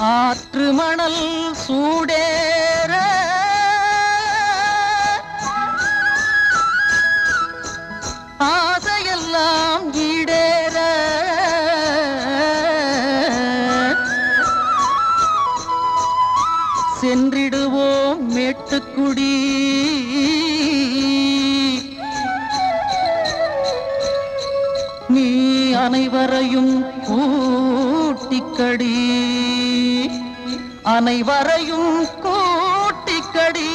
ஆற்று மணல் சூடேற ஆசையெல்லாம் ஈடேற சென்றிடுவோம் மேட்டுக்குடி நீ அனைவரையும் கூட்டிக்கடி அனைவரையும் கூட்டிக்கடி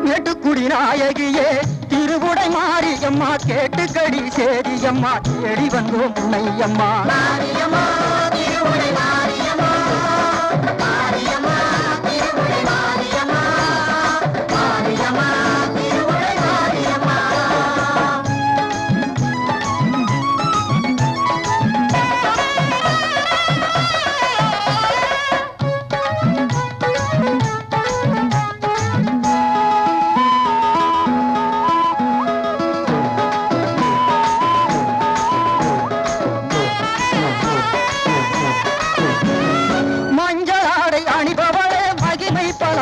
மேட்டுக்குடி நாயகியே திருவுடை மாரியம்மா கேட்டுக்கடி சேரியம்மா தேடி வந்தோம் உன்னையம்மா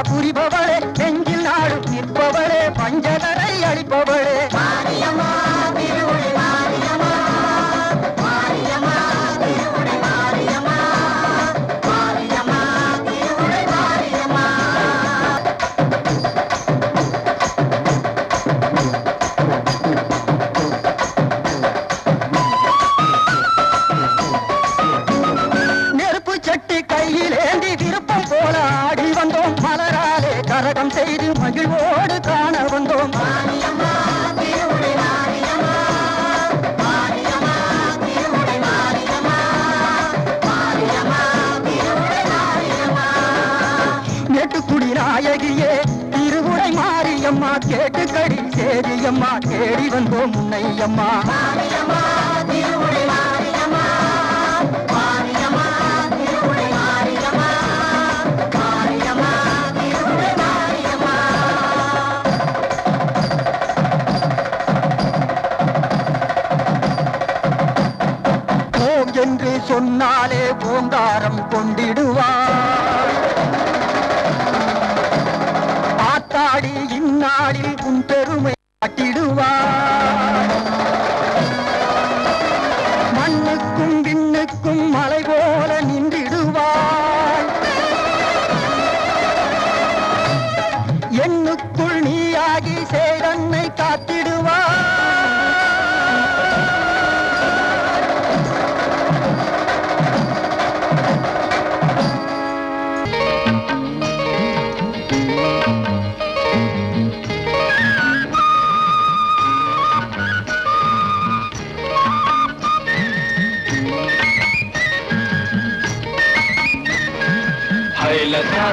புரிபவளே நெஞ்சில் நாடும் நிற்பவளே பஞ்சதரை அளிப்பவளே நெருப்பு சட்டி கையிலேந்தி விருப்பம் போல ஆடி வந்தோம் மலராலே கரகம் செய்து மகிழ்வோடு காண வந்தோம் மேட்டுக்குடி நாயகியே திருவுடை மாரியம்மா கேட்டுக்கடி சேரியம்மா தேடி வந்தோம் உன்னையம்மா என்று சொன்னாலே ஓங்காரம் கொண்டிடுவார் ஆத்தாடி இந்நாளில் உன் பெருமை காட்டிடுவார் மண்ணுக்கும் விண்ணுக்கும் மலை போல நின்றிடுவார் எண்ணுக்குள் நீயாகி சேரன்னை காத்திடுவார் Hailasa,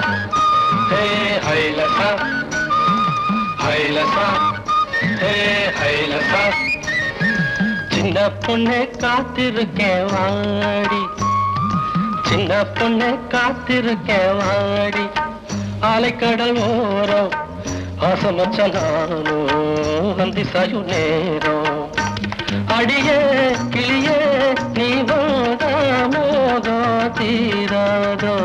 hey hailasa, hailasa, hey hailasa. சின்ன பொண்ணே காத்திருக்கேன் வாடி, சின்ன பொண்ணே காத்திருக்கேன் வாடி. அலைக்கடல் ஓரம் ஆசமச்ச நானும் அந்தி சாயு நேரம். அடியே கிளியே நீ வாதா மோதா தீராதோ.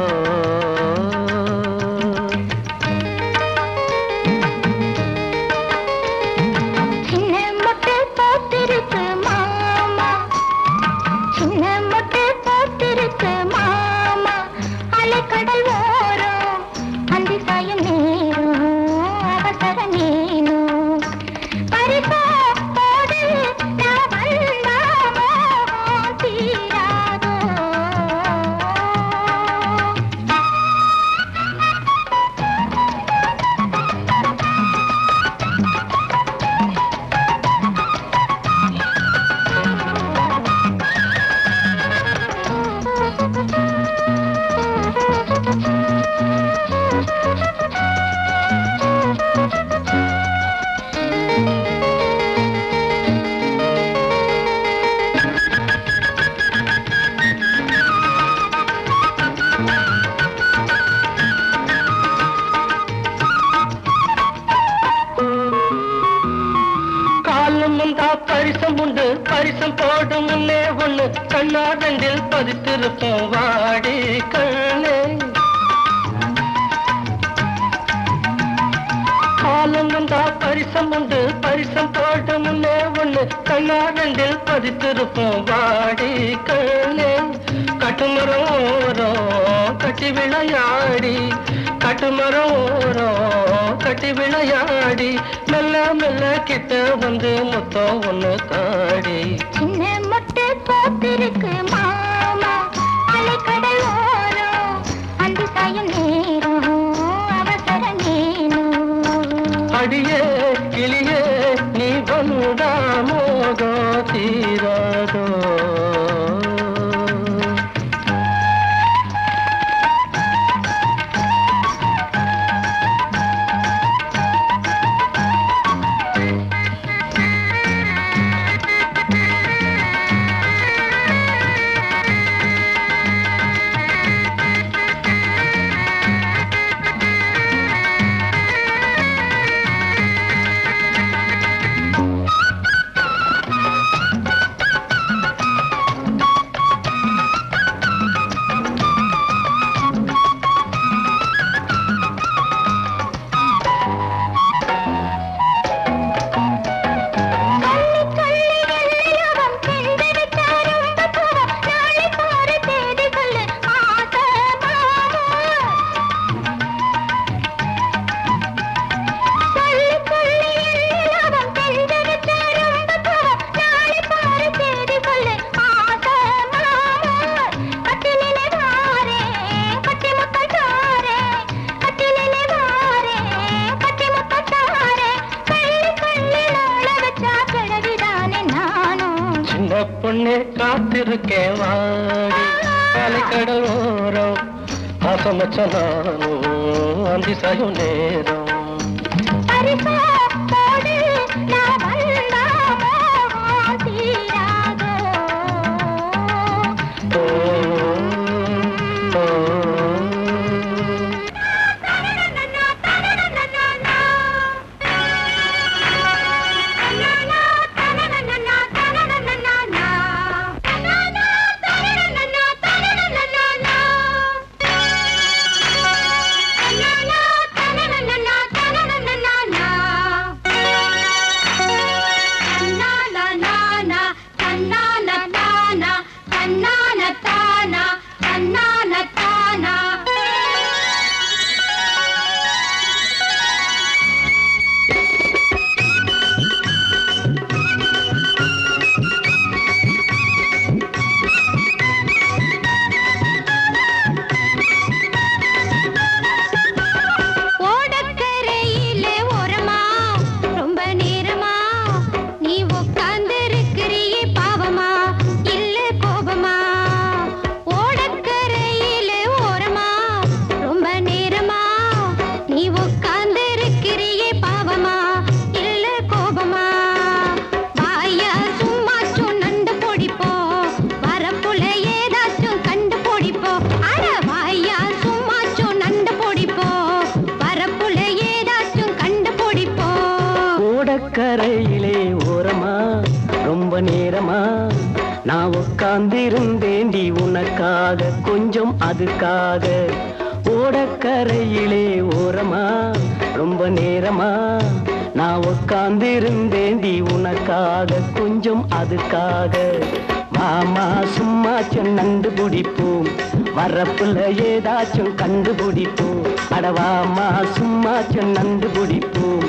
பரிசம் உண்டு பரிசம் போடும் முன்னே ஒண்ணு கண்ணாரண்டில் பதித்திருப்போம் வாடி கண்ணே. காலம் வந்தா பரிசம் உண்டு பரிசம் போடும் முன்னே ஒண்ணு கண்ணாரண்டில் பதித்திருப்போம் வாடி கண்ணே. கட்டுமரம் ஓரம் கட்டி விளையாடி கட்டுமரம் ஓரம் கட்டி விளையாடி மெல்ல மெல்ல கிட்ட வந்து முத்தம் ஒண்ணு தாடி. சின்ன முட்டை போத்திருக்கு மாமா அலைக்கடல் ஓரம் அந்தி சாயும் நேரம் அவசர நேரம். அடியே கிளியே நீ வந்தா மோகம் தீராதோ. பொண்ணே காத்திருக்கேன் வாடி அலைக்கடல் ஓரம் ஆசமச்ச நானும் அந்தி சாயும் நேரம். கரையிலே ஓரமா ரொம்ப நேரமா நான் உட்கார்ந்திருந்தேண்டி உனக்காக கொஞ்சம் அதுக்காக. ஓடக்கரையிலே ஓரமா ரொம்ப நேரமா நான் உட்கார்ந்திருந்தேண்டி உனக்காக கொஞ்சம் அதுக்காக. மாமா சும்மா நண்டு பிடிப்போம் வரப்புல ஏதாச்சும் கண்டுபிடிப்போம். அடவாமா சும்மா நண்டு பிடிப்போம்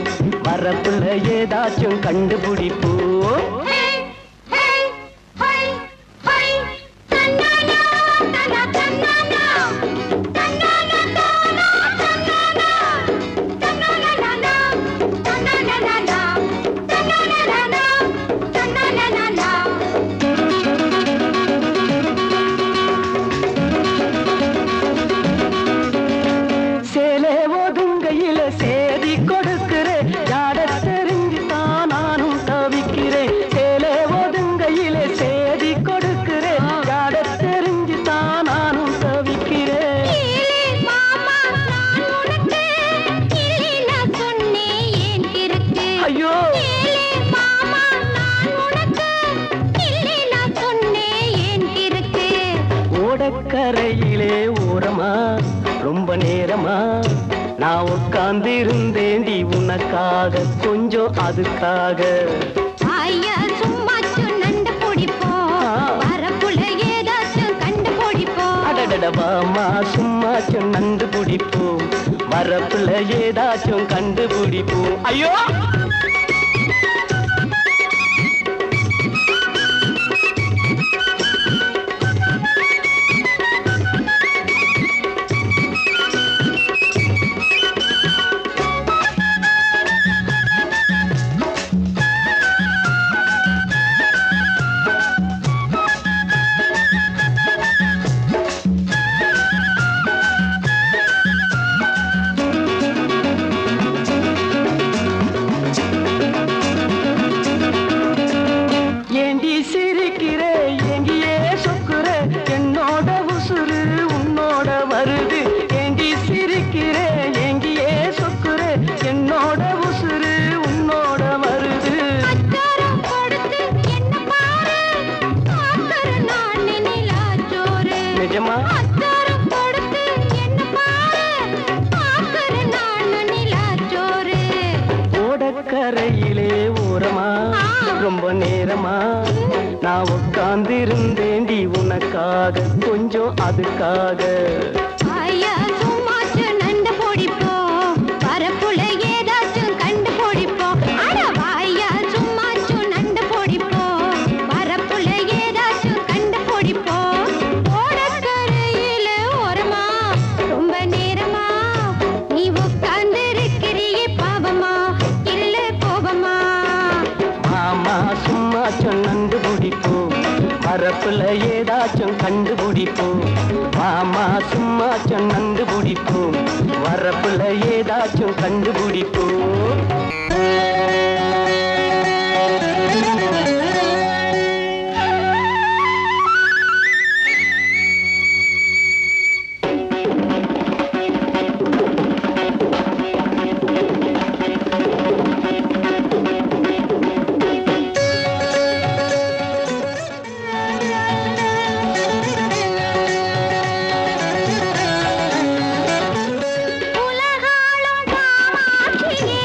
வரப்புல ஏதாச்சும் கண்டுபிடிப்போம். சேதி கொடுக்கிறேன் யார தெரிஞ்சு தான் நானும் தவிக்கிறேன். நேரமா நான் உட்கார்ந்து இருந்தேண்டி உனக்காக கொஞ்சம் அதுக்காக ஐயா சும்மா நண்டு பிடிப்போம் வரப்புல ஏதாச்சும் கண்டு பிடிப்போம் அடடடவாமா சும்மா நண்டு பிடிப்போம் வரப்புல ஏதாச்சும் கண்டுபிடிப்போம் ஐயோ ஏண்டி சிரிக்கிறே எங்கியே சொக்குற என்னோட உசுறு உன்னோட வருது ஏண்டி சிரிக்கிறே எங்கியே சொக்குற என்னோட உசுறு உன்னோட வருது அச்சாரம் கொடுத்து என்ன பாரு ஆக்கற நான் நிலாச்சோறு நிஜமா அச்சாரம் கொடுத்து என்ன பாரு ஆக்கற நான் நிலாச்சோறு ஓடக்கரையிலே ஓரமா ரொம்ப நேரமா நான் உட்கார்ந்து இருந்தேண்டி உனக்காக கொஞ்சம் அதுக்காக ஐயா சும்மாச்சு நண்டு பிடிப்போம் வரப்புல ஏதாச்சும் கண்டு பிடிப்போம் அட வாயா சும்மாச்சு நண்டு பிடிப்போம் வரப்புல ஏதாச்சும் கண்டு பிடிப்போம் ஓடக்கரையில ஓரமா ரொம்ப நேரமா நீ உட்கார்ந்து இருக்கிறியே பாவமா இல்ல கோபமா மாமா சும்மா நண்டு பிடிப்போம் வரப்புல ஏதாச்சும் கண்டுபிடிப்போம் மாமா சும்மா நண்டு பிடிப்போம் வரப்புல ஏதாச்சும் கண்டுபிடிப்போம் உலகாளும் காமாட்சியே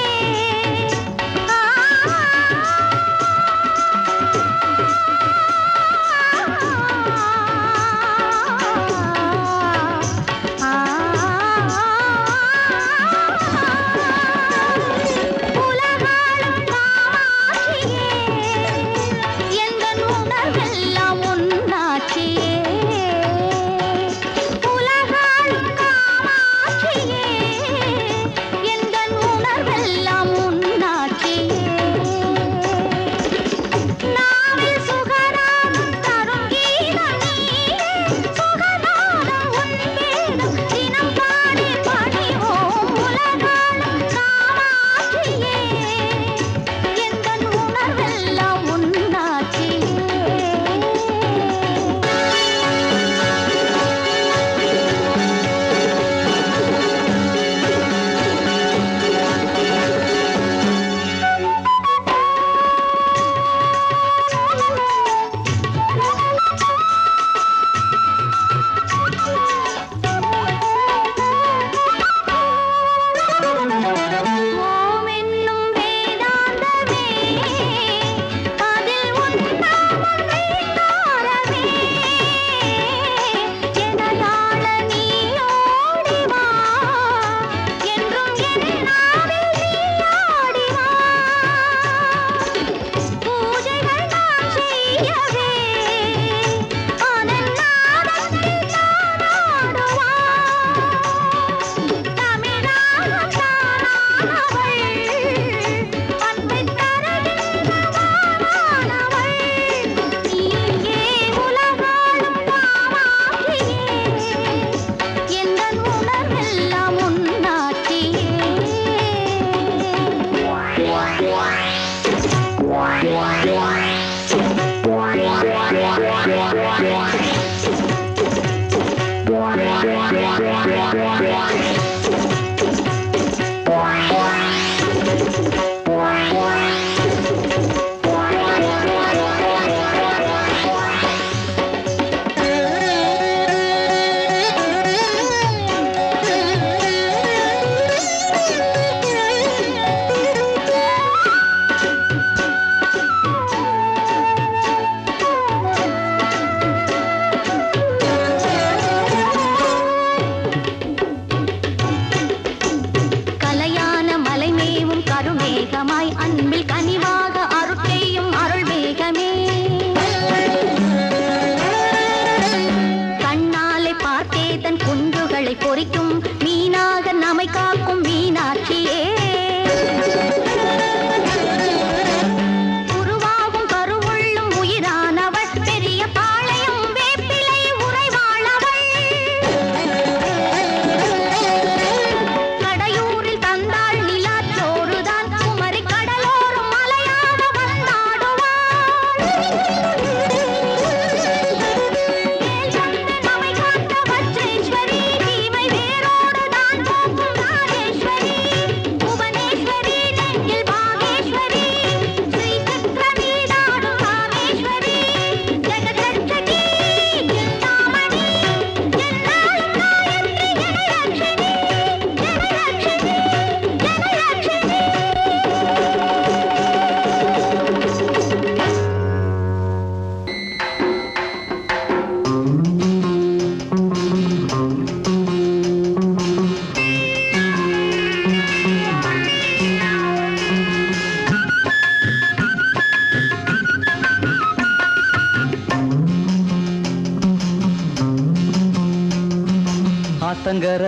ஆத்தங்கர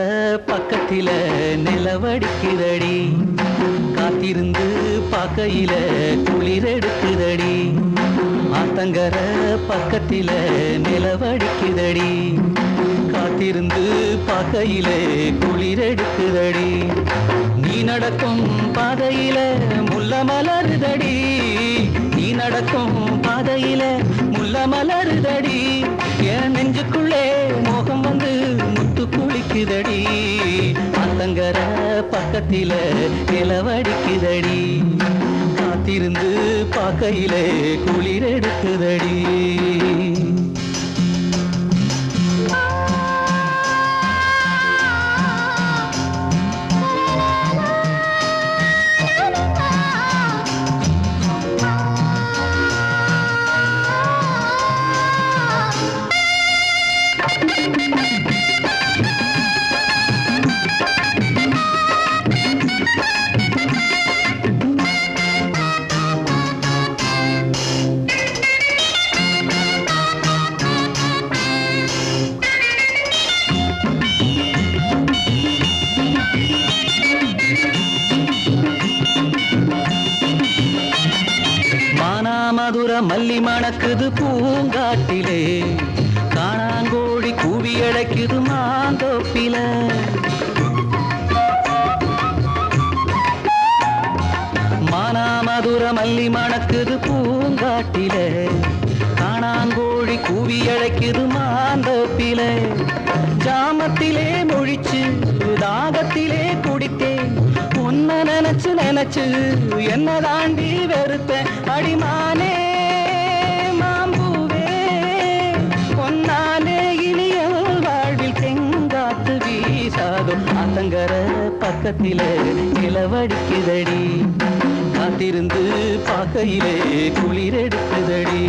பக்கத்தில நிலவடிக்குதடி காத்திருந்து பார்க்கையில குளிரெடுக்குதடி ஆத்தங்கர பக்கத்தில நிலவடிக்குதடி காத்திருந்து பார்க்கையில குளிரெடுக்குதடி நீ நடக்கும் பாதையில முல்ல மலருதடி நீ நடக்கும் பாதையில முல்ல மலருதடி என் நெஞ்சுக்குள்ளே மோகம் வந்து முத்து குளிக்குதடி ஆத்தங்கர பக்கத்தில நிலவடிக்குதடி காத்திருந்து பார்க்கையிலே குளிரெடுக்குதடி மதுர மல்லி மணக்குது பூங்காட்டிலே காணாங்கோழி கூவி அழைக்குது மாந்தோப்பில மானாமதுர மல்லி மணக்குது பூங்காட்டிலே காணாங்கோழி கூவி அழைக்குது மாந்தோப்பில ஜாமத்திலே மொழிச்சு தாகத்திலே குடித்தேன் உன்னை நினைச்சு நினைச்சு என்ன தாண்டி வெறுத்தேன் அடிமானே மாம்பூவே பொன்னாலே இனிய வாழ்வில் தெங்காத்து வீசாதும் ஆத்தங்கர பக்கத்திலே நிலவடிக்குதடி காத்திருந்து பார்க்கையிலே குளிரெடுக்குதடி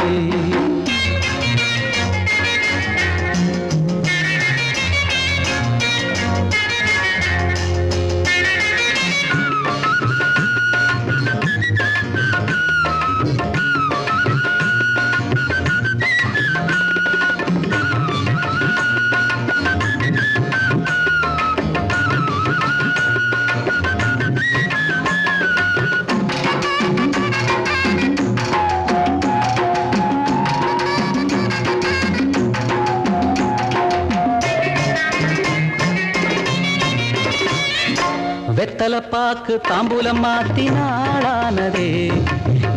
வெத்தலப்பாக்கு தாம்பூலம் மாத்தினாளானதே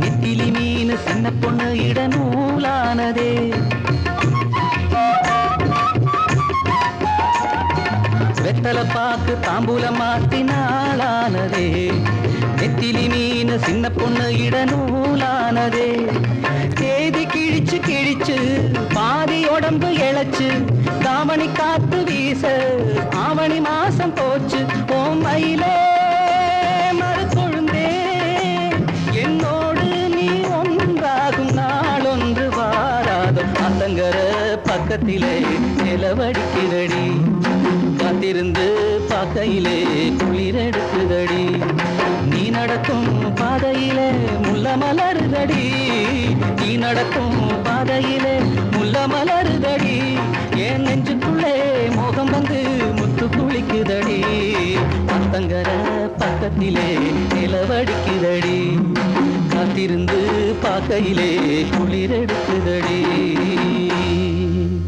நெத்திலி மீன் சின்ன பொண்ணு இட நூலானதே வெத்தலப்பாக்கு தாம்பூலம் மாத்தினாளானதே நெத்திலி மீன் சின்ன பொண்ணு இட நூலானதே தேதி கிழிச்சு கிழிச்சு பாதி உடம்பு இழைச்சு தாவணி காத்து வீச ஆவணி மாசம் போச்சு ஓம் மயிலே மறுக்கொழுந்தே என்னோடு நீ ஒன்றாகும் நாளொன்று வாராதோ ஆத்தங்கர பக்கத்திலே நிலவடிக்குதடி காத்திருந்து பார்க்கையிலே குளிரெடுக்குதடி நீ நடக்கும் பாதையிலே முல்ல மலருதடி நீ நடக்கும் பாதையிலே முல்ல மலருதடி என் நெஞ்சுக்குள்ளே மோகம் வந்து முத்து குளிக்குதடி ஆத்தங்கர பக்கத்திலே நிலவடிக்குதடி காத்திருந்து பார்க்கையிலே குளிரெடுக்குதடி